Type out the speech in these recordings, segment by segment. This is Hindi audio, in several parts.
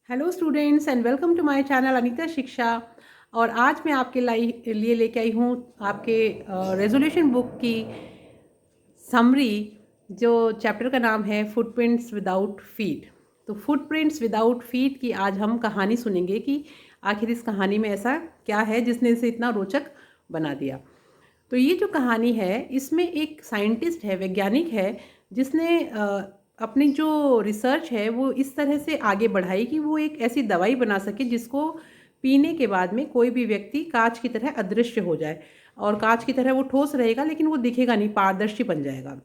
Hello students and welcome to my channel Anita Shiksha. और आज मैं आपके लिए लेके आई हूँ आपके रेजोल्यूशन बुक की समरी। जो चैप्टर का नाम है फुटप्रिंट्स विदाउट फीट। तो फुटप्रिंट्स विदाउट फीट की आज हम कहानी सुनेंगे कि आखिर इस कहानी में ऐसा क्या है जिसने इसे इतना रोचक बना दिया। तो ये जो कहानी है इसमें एक साइंटिस्ट है, वैज्ञानिक है, जिसने अपनी जो रिसर्च है वो इस तरह से आगे बढ़ाई कि वो एक ऐसी दवाई बना सके जिसको पीने के बाद में कोई भी व्यक्ति कांच की तरह अदृश्य हो जाए। और कांच की तरह वो ठोस रहेगा लेकिन वो दिखेगा नहीं, पारदर्शी बन जाएगा।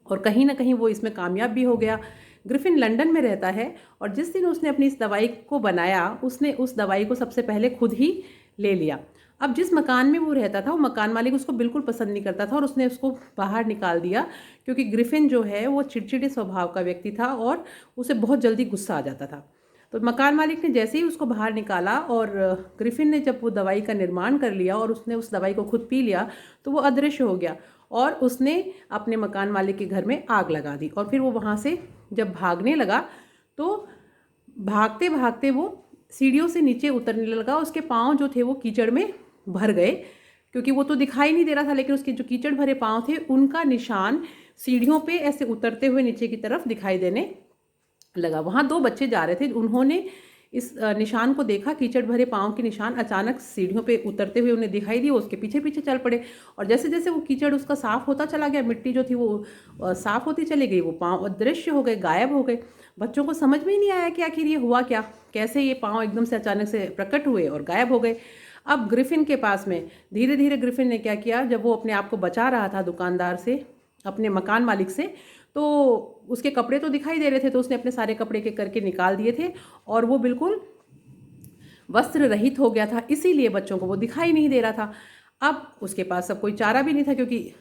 और कहीं ना कहीं वो इसमें कामयाब भी हो गया। ग्रिफिन लंदन में रहता है और जिस दिन उसने अपनी इस दवाई को बनाया उसने उस दवाई को सबसे पहले खुद ही ले लिया। अब जिस मकान में वो रहता था वो मकान मालिक उसको बिल्कुल पसंद नहीं करता था और उसने उसको बाहर निकाल दिया, क्योंकि ग्रिफिन जो है वो चिड़चिड़े स्वभाव का व्यक्ति था और उसे बहुत जल्दी गुस्सा आ जाता था। तो मकान मालिक ने जैसे ही उसको बाहर निकाला और ग्रिफिन ने जब वो दवाई का निर्माण कर लिया और उसने उस दवाई को खुद पी लिया तो वो अदृश्य हो गया और उसने अपने मकान मालिक के घर में आग लगा दी। और फिर वो वहाँ से जब भागने लगा तो भागते भागते वो सीढ़ियों से नीचे उतरने लगा। उसके पाँव जो थे वो कीचड़ में भर गए, क्योंकि वो तो दिखाई नहीं दे रहा था लेकिन उसके जो कीचड़ भरे पाँव थे उनका निशान सीढ़ियों पे ऐसे उतरते हुए नीचे की तरफ दिखाई देने लगा। वहाँ दो बच्चे जा रहे थे, उन्होंने इस निशान को देखा, कीचड़ भरे पाँव के निशान अचानक सीढ़ियों पे उतरते हुए उन्हें दिखाई दिए। उसके पीछे पीछे चल पड़े और जैसे जैसे वो कीचड़ उसका साफ होता चला गया, मिट्टी जो थी वो साफ होती चली गई, वो पाँव अदृश्य हो गए, गायब हो गए। बच्चों को समझ में ही नहीं आया कि आखिर ये हुआ क्या, कैसे ये पाँव एकदम से अचानक से प्रकट हुए और गायब हो गए। अब ग्रिफिन के पास में धीरे धीरे ग्रिफिन ने क्या किया, जब वो अपने आप को बचा रहा था दुकानदार से, अपने मकान मालिक से, तो उसके कपड़े तो दिखाई दे रहे थे तो उसने अपने सारे कपड़े के करके निकाल दिए थे और वो बिल्कुल वस्त्र रहित हो गया था, इसीलिए बच्चों को वो दिखाई नहीं दे रहा था। अब उसके पास अब कोई चारा भी नहीं था, क्योंकि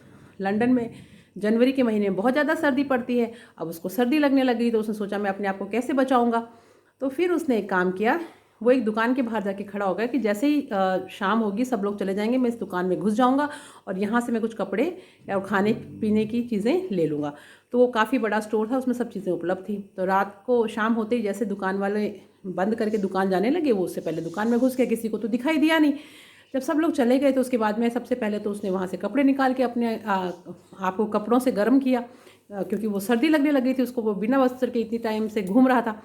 लंदन में जनवरी के महीने में बहुत ज़्यादा सर्दी पड़ती है। अब उसको सर्दी लगने लगी तो उसने सोचा मैं अपने आप को कैसे बचाऊंगा। तो फिर उसने एक काम किया, वो एक दुकान के बाहर जाके खड़ा हो गया कि जैसे ही शाम होगी सब लोग चले जाएंगे, मैं इस दुकान में घुस जाऊंगा और यहाँ से मैं कुछ कपड़े या खाने पीने की चीज़ें ले लूँगा। तो वो काफ़ी बड़ा स्टोर था, उसमें सब चीज़ें उपलब्ध थी। तो रात को शाम होते ही जैसे दुकान वाले बंद करके दुकान जाने लगे, वो उससे पहले दुकान में घुस गया, किसी को तो दिखाई दिया नहीं। जब सब लोग चले गए तो उसके बाद में सबसे पहले तो उसने वहाँ से कपड़े निकाल के अपने आप को कपड़ों से गर्म किया, क्योंकि वो सर्दी लगने लगी थी उसको, वो बिना वस्त्र के इतनी टाइम से घूम रहा था।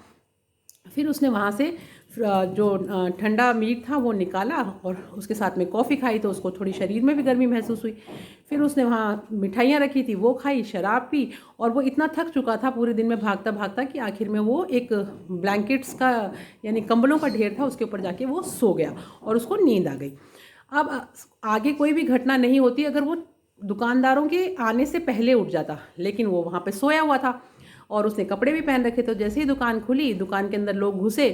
फिर उसने वहाँ से जो ठंडा मीट था वो निकाला और उसके साथ में कॉफ़ी खाई, तो उसको थोड़ी शरीर में भी गर्मी महसूस हुई। फिर उसने वहाँ मिठाइयाँ रखी थी वो खाई, शराब पी, और वो इतना थक चुका था पूरे दिन में भागता भागता कि आखिर में वो एक ब्लैंकेट्स का यानी कंबलों का ढेर था उसके ऊपर जाके वो सो गया और उसको नींद आ गई। अब आगे कोई भी घटना नहीं होती अगर वो दुकानदारों के आने से पहले उठ जाता, लेकिन वो वहाँ पे सोया हुआ था और उसने कपड़े भी पहन रखे। तो जैसे ही दुकान खुली, दुकान के अंदर लोग घुसे,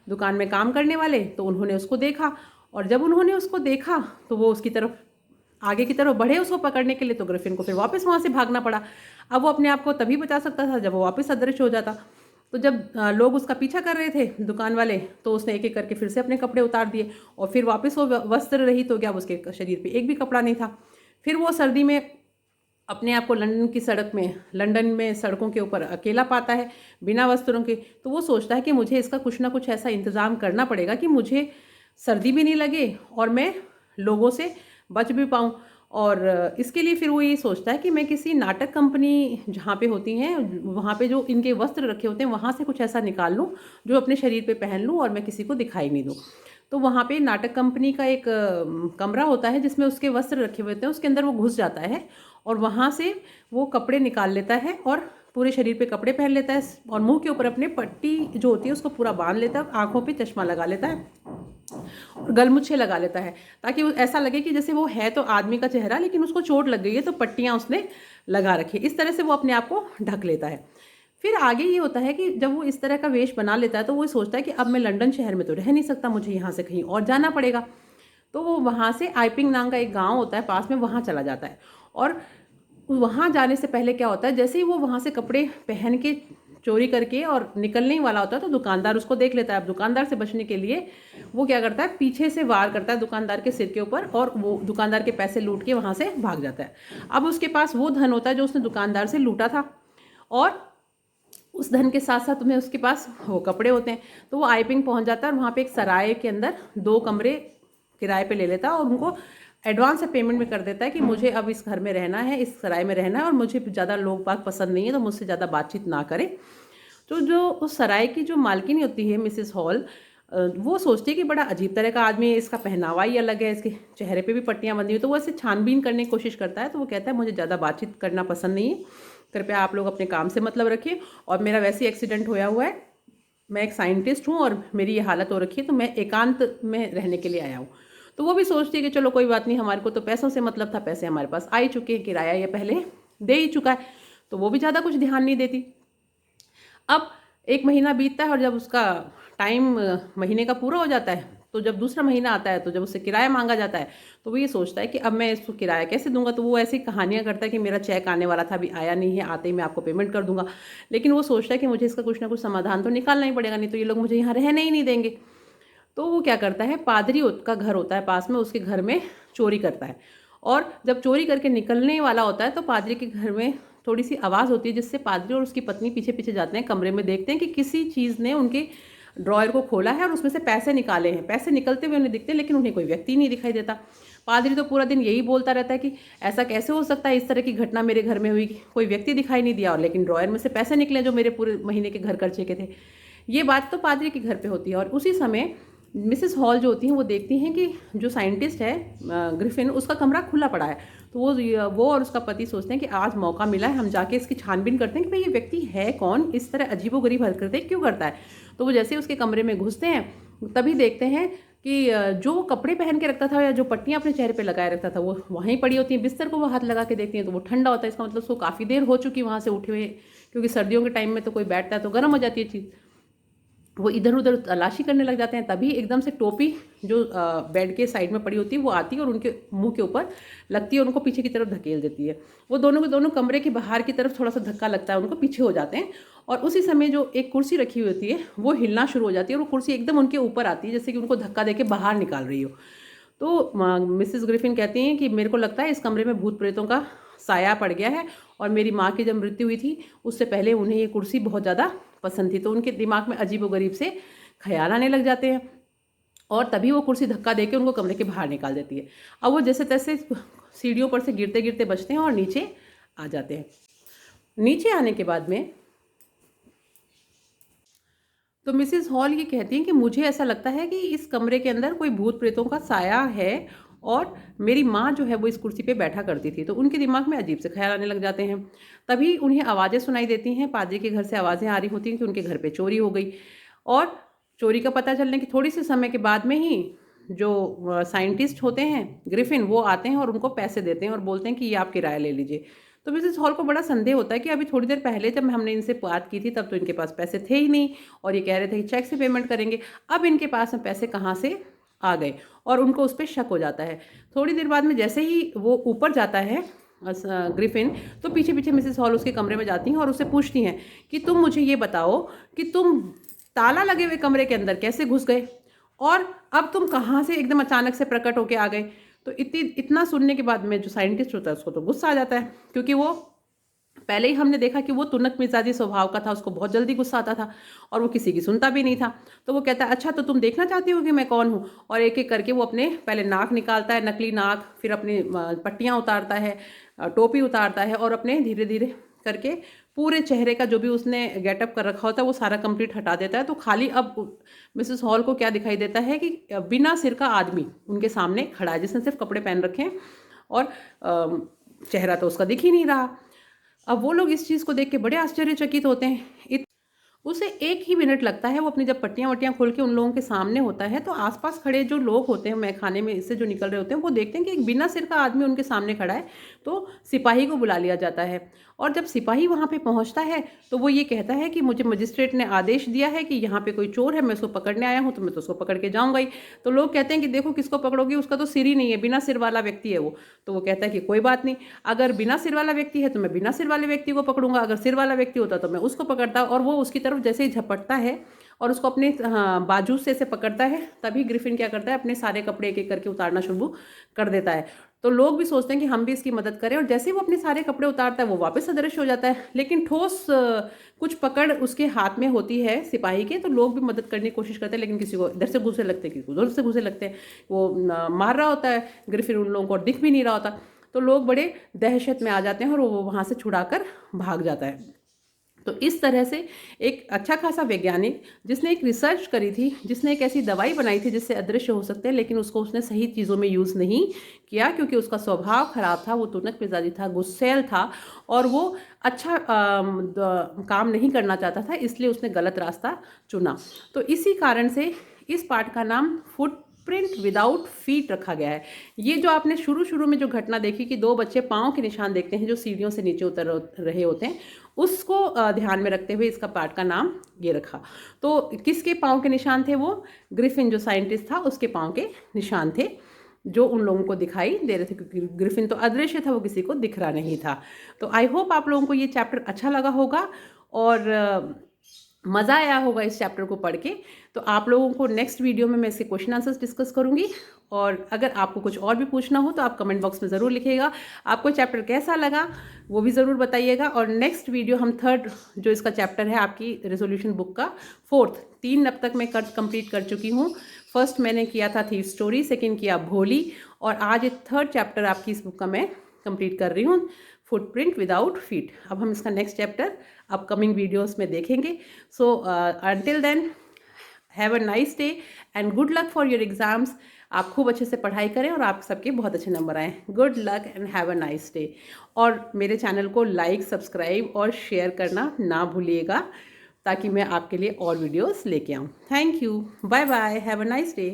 दुकान में काम करने वाले, तो उन्होंने उसको देखा। और जब उन्होंने उसको देखा तो वो उसकी तरफ आगे की तरफ बढ़े उसको पकड़ने के लिए, तो ग्रिफिन को फिर वापस वहाँ से भागना पड़ा। अब वो अपने आप को तभी बचा सकता था जब वो वापस अदृश्य हो जाता। तो जब लोग उसका पीछा कर रहे थे दुकान वाले, तो उसने एक एक करके फिर से अपने कपड़े उतार दिए और फिर वापस वो वस्त्र रहित हो गया, उसके शरीर पे एक भी कपड़ा नहीं था। फिर वो सर्दी में अपने आप को लंदन में सड़कों के ऊपर अकेला पाता है बिना वस्त्रों के। तो वो सोचता है कि मुझे इसका कुछ ना कुछ ऐसा इंतज़ाम करना पड़ेगा कि मुझे सर्दी भी नहीं लगे और मैं लोगों से बच भी पाऊँ। और इसके लिए फिर वो ये सोचता है कि मैं किसी नाटक कंपनी जहाँ पे होती हैं वहाँ पे जो इनके वस्त्र रखे होते हैं वहाँ से कुछ ऐसा निकाल लूँ जो अपने शरीर पे पहन लूँ और मैं किसी को दिखाई नहीं दूँ। तो वहाँ पे नाटक कंपनी का एक कमरा होता है जिसमें उसके वस्त्र रखे हुए होते हैं, उसके अंदर वो घुस जाता है और वहाँ से वो कपड़े निकाल लेता है और पूरे शरीर पे कपड़े पहन लेता है और मुंह के ऊपर अपने पट्टी जो होती है उसको पूरा बांध लेता है, आंखों पे चश्मा लगा लेता है और गलमुच्छे लगा लेता है, ताकि ऐसा लगे कि जैसे वो है तो आदमी का चेहरा लेकिन उसको चोट लग गई है तो पट्टियाँ उसने लगा रखी है। इस तरह से वो अपने आप को ढक लेता है। फिर आगे ये होता है कि जब वो इस तरह का वेश बना लेता है तो वो सोचता है कि अब मैं लंदन शहर में तो रह नहीं सकता, मुझे यहाँ से कहीं और जाना पड़ेगा। तो वो वहाँ से आइपिंग नाम का एक गांव होता है पास में, वहाँ चला जाता है। और वहाँ जाने से पहले क्या होता है, जैसे ही वो वहाँ से कपड़े पहन के चोरी करके और निकलने ही वाला होता है तो दुकानदार उसको देख लेता है। अब दुकानदार से बचने के लिए वो क्या करता है, पीछे से वार करता है दुकानदार के सिर के ऊपर और वो दुकानदार के पैसे लूट के वहाँ से भाग जाता है। अब उसके पास वो धन होता है जो उसने दुकानदार से लूटा था और उस धन के साथ साथ तुम्हें उसके पास वो कपड़े होते हैं। तो वो आईपिंग पहुंच जाता है और वहाँ पे एक सराय के अंदर 2 कमरे किराए पे ले लेता है और उनको एडवांस से पेमेंट में कर देता है कि मुझे अब इस घर में रहना है, इस सराय में रहना है और मुझे ज़्यादा लोग बाग पसंद नहीं है, तो मुझसे ज़्यादा बातचीत ना करें। तो जो उस सराय की जो मालकिन होती है मिसेस हॉल, वो सोचती है कि बड़ा अजीब तरह का आदमी है, इसका पहनावा ही अलग है, इसके चेहरे पे भी पट्टियाँ बंधी हुई। तो वो ऐसे छानबीन करने की कोशिश करता है। तो वो कहता है मुझे ज़्यादा बातचीत करना पसंद नहीं है, कृपया आप लोग अपने काम से मतलब रखिए, और मेरा वैसे ही एक्सीडेंट होया हुआ है, मैं एक साइंटिस्ट हूँ और मेरी ये हालत हो रखी है, तो मैं एकांत में रहने के लिए आया हूँ। तो वो भी सोचती है कि चलो कोई बात नहीं, हमारे को तो पैसों से मतलब था, पैसे हमारे पास आ ही चुके हैं, किराया ये पहले दे ही चुका है, तो वो भी ज़्यादा कुछ ध्यान नहीं देती। अब 1 महीना बीतता है और जब उसका टाइम महीने का पूरा हो जाता है, तो जब दूसरा महीना आता है, तो जब उससे किराया मांगा जाता है, तो वो ये सोचता है कि अब मैं इसको किराया कैसे दूंगा। तो वो ऐसी कहानियाँ करता है कि मेरा चेक आने वाला था, अभी आया नहीं है, आते ही मैं आपको पेमेंट कर दूंगा। लेकिन वो सोचता है कि मुझे इसका कुछ ना कुछ समाधान तो निकालना ही पड़ेगा, नहीं तो ये लोग मुझे यहाँ रहने ही नहीं देंगे। तो वो क्या करता है, पादरी का घर होता है पास में, उसके घर में चोरी करता है। और जब चोरी करके निकलने वाला होता है, तो पादरी के घर में थोड़ी सी आवाज़ होती है, जिससे पादरी और उसकी पत्नी पीछे पीछे जाते हैं कमरे में, देखते हैं कि किसी चीज़ ने उनके ड्रॉयर को खोला है और उसमें से पैसे निकाले हैं। पैसे निकलते हुए उन्हें दिखते हैं, लेकिन उन्हें कोई व्यक्ति नहीं दिखाई देता। पादरी तो पूरा दिन यही बोलता रहता है कि ऐसा कैसे हो सकता है, इस तरह की घटना मेरे घर में हुई, कोई व्यक्ति दिखाई नहीं दिया और लेकिन ड्रॉयर में से पैसे निकले जो मेरे पूरे महीने के घर खर्चे के थे। ये बात तो पादरी के घर पे होती है। और उसी समय मिसेस हॉल जो होती हैं, वो देखती हैं कि जो साइंटिस्ट है ग्रिफिन, उसका कमरा खुला पड़ा है। तो वो और उसका पति सोचते हैं कि आज मौका मिला है, हम जाके इसकी छानबीन करते हैं कि भाई ये व्यक्ति है कौन, इस तरह अजीबोगरीब हरकतें क्यों करता है। तो वो जैसे ही उसके कमरे में घुसते हैं, तभी देखते हैं कि जो कपड़े पहन के रखता था या जो पट्टियाँ अपने चेहरे पे लगाए रखता था, वो वहीं पड़ी होती हैं। बिस्तर को वो हाथ लगा के देखती हैं तो वो ठंडा होता है। इसका मतलब उसको काफ़ी देर हो चुकी वहाँ से उठे हुए, क्योंकि सर्दियों के टाइम में तो कोई बैठता है तो गर्म हो जाती है चीज़। वो इधर उधर तलाशी करने लग जाते हैं। तभी एकदम से टोपी जो बेड के साइड में पड़ी होती है, वो आती है और उनके मुंह के ऊपर लगती है और उनको पीछे की तरफ धकेल देती है। वो दोनों के दोनों कमरे के बाहर की तरफ थोड़ा सा धक्का लगता है, उनको पीछे हो जाते हैं। और उसी समय जो एक कुर्सी रखी हुई होती है, वो हिलना शुरू हो जाती है और वो कुर्सी एकदम उनके ऊपर आती है, जैसे कि उनको धक्का देके बाहर निकाल रही हो। तो मिसेस ग्रिफिन कहती हैं कि मेरे को लगता है इस कमरे में भूत प्रेतों का साया पड़ गया है, और मेरी माँ की जब मृत्यु हुई थी उससे पहले उन्हें ये कुर्सी बहुत ज़्यादा पसंद थी। तो उनके दिमाग में अजीबोगरीब से ख्याल आने लग जाते हैं और तभी वो कुर्सी धक्का देके उनको कमरे के बाहर निकाल देती है। अब वो जैसे तैसे सीढ़ियों पर से गिरते गिरते बचते हैं और नीचे आ जाते हैं। नीचे आने के बाद में तो मिसेस हॉल ये कहती हैं कि मुझे ऐसा लगता है कि इस कमरे के अंदर कोई भूत प्रेतों का साया है, और मेरी माँ जो है वो इस कुर्सी पे बैठा करती थी। तो उनके दिमाग में अजीब से ख्याल आने लग जाते हैं। तभी उन्हें आवाज़ें सुनाई देती हैं, पादरी के घर से आवाज़ें आ रही होती हैं कि उनके घर पे चोरी हो गई। और चोरी का पता चलने के थोड़ी सी समय के बाद में ही जो साइंटिस्ट होते हैं ग्रिफिन, वो आते हैं और उनको पैसे देते हैं और बोलते हैं कि ये आप किराया ले लीजिए। तो मिसेस हॉल को बड़ा संदेह होता है कि अभी थोड़ी देर पहले जब हमने इनसे बात की थी तब तो इनके पास पैसे थे ही नहीं, और ये कह रहे थे कि चेक से पेमेंट करेंगे, अब इनके पास में पैसे कहाँ से आ गए, और उनको उस पर शक हो जाता है। थोड़ी देर बाद में जैसे ही वो ऊपर जाता है ग्रिफिन, तो पीछे पीछे मिसेस हॉल उसके कमरे में जाती हैं और उससे पूछती हैं कि तुम मुझे ये बताओ कि तुम ताला लगे हुए कमरे के अंदर कैसे घुस गए, और अब तुम कहाँ से एकदम अचानक से प्रकट होके आ गए। तो इतना सुनने के बाद में जो साइंटिस्ट होता है उसको तो गुस्सा आ जाता है, क्योंकि वो पहले ही हमने देखा कि वो तुनक मिजाजी स्वभाव का था, उसको बहुत जल्दी गुस्सा आता था और वो किसी की सुनता भी नहीं था। तो वो कहता है अच्छा तो तुम देखना चाहती हो कि मैं कौन हूँ, और एक एक करके वो अपने पहले नाक निकालता है, नकली नाक, फिर अपनी पट्टियाँ उतारता है, टोपी उतारता है, और अपने धीरे धीरे करके पूरे चेहरे का जो भी उसने गेटअप कर रखा होता है वो सारा कंप्लीट हटा देता है। तो खाली अब मिसेस हॉल को क्या दिखाई देता है कि बिना सिर का आदमी उनके सामने खड़ा है, जिसने सिर्फ कपड़े पहन रखे हैं और चेहरा तो उसका दिख ही नहीं रहा। अब वो लोग इस चीज़ को देख के बड़े आश्चर्यचकित होते हैं। उसे 1 ही मिनट लगता है, वो अपनी जब पट्टियाँ वट्टियाँ खोल के उन लोगों के सामने होता है, तो आसपास खड़े जो लोग होते हैं मैखाने में इससे जो निकल रहे होते हैं, वो देखते हैं कि एक बिना सिर का आदमी उनके सामने खड़ा है। तो सिपाही को बुला लिया जाता है, और जब सिपाही वहाँ पे पहुँचता है तो वो ये कहता है कि मुझे मजिस्ट्रेट ने आदेश दिया है कि यहाँ पे कोई चोर है, मैं उसको पकड़ने आया हूँ, तो मैं तो उसको पकड़ के जाऊँगा ही। तो लोग कहते हैं कि देखो किसको पकड़ोगी, उसका तो सिर ही नहीं है, बिना सिर वाला व्यक्ति है वो। तो वो कहता है कि कोई बात नहीं, अगर बिना सिर वाला व्यक्ति है तो मैं बिना सिर वाले व्यक्ति को पकड़ूंगा, अगर सिर वाला व्यक्ति होता तो मैं उसको पकड़ता। और वो उसकी तरफ जैसे ही झपटता है और उसको अपने बाजू से ऐसे पकड़ता है, तभी ग्रिफिन क्या करता है, अपने सारे कपड़े एक एक करके उतारना शुरू कर देता है। तो लोग भी सोचते हैं कि हम भी इसकी मदद करें, और जैसे ही वो अपने सारे कपड़े उतारता है वो वापस अदृश्य हो जाता है। लेकिन ठोस कुछ पकड़ उसके हाथ में होती है सिपाही के, तो लोग भी मदद करने की कोशिश करते हैं, लेकिन किसी को इधर से घुसे लगते हैं, किसी को उधर से घुसे लगते हैं। वो मार रहा होता है ग्रिफिन उन लोगों को, और दिख भी नहीं रहा होता, तो लोग बड़े दहशत में आ जाते हैं और वो वहाँ से छुड़ाकर भाग जाता है। तो इस तरह से एक अच्छा खासा वैज्ञानिक जिसने एक रिसर्च करी थी, जिसने एक ऐसी दवाई बनाई थी जिससे अदृश्य हो सकते हैं, लेकिन उसको उसने सही चीज़ों में यूज़ नहीं किया, क्योंकि उसका स्वभाव खराब था, वो तुनक मिजाजी था, गुस्सैल था, और वो अच्छा काम नहीं करना चाहता था, इसलिए उसने गलत रास्ता चुना। तो इसी कारण से इस पाठ का नाम फुटप्रिंट विदाउट फीट रखा गया है। ये जो आपने शुरू शुरू में जो घटना देखी कि दो बच्चे पाँव के निशान देखते हैं जो सीढ़ियों से नीचे उतर रहे होते हैं, उसको ध्यान में रखते हुए इसका पाठ का नाम ये रखा। तो किसके पाँव के निशान थे? वो ग्रिफिन जो साइंटिस्ट था उसके पाँव के निशान थे, जो उन लोगों को दिखाई दे रहे थे, क्योंकि ग्रिफिन तो अदृश्य था, वो किसी को दिख रहा नहीं था। तो आई होप आप लोगों को ये चैप्टर अच्छा लगा होगा और मज़ा आया होगा इस चैप्टर को पढ़ के। तो आप लोगों को नेक्स्ट वीडियो में मैं इसके क्वेश्चन आंसर्स डिस्कस करूंगी, और अगर आपको कुछ और भी पूछना हो तो आप कमेंट बॉक्स में ज़रूर लिखिएगा। आपको चैप्टर कैसा लगा वो भी ज़रूर बताइएगा। और नेक्स्ट वीडियो हम थर्ड जो इसका चैप्टर है आपकी रेजोल्यूशन बुक का, फोर्थ, 3 अब तक मैं कंप्लीट कर चुकी हूँ। फर्स्ट मैंने किया था थीव स्टोरी, सेकेंड किया भोली, और आज एक थर्ड चैप्टर आपकी इस बुक का मैं कंप्लीट कर रही हूँ, फुटप्रिंट विदाउट फीट। अब हम इसका नेक्स्ट चैप्टर अपकमिंग वीडियोस में देखेंगे। So until then, have a nice day and good luck for your exams. आप खूब अच्छे से पढ़ाई करें और आप सबके बहुत अच्छे नंबर आएँ। Good luck and have a nice day. और मेरे चैनल को लाइक, सब्सक्राइब और शेयर करना ना भूलिएगा, ताकि मैं आपके लिए और वीडियोस लेके आऊँ। Thank you, bye bye, have a nice day.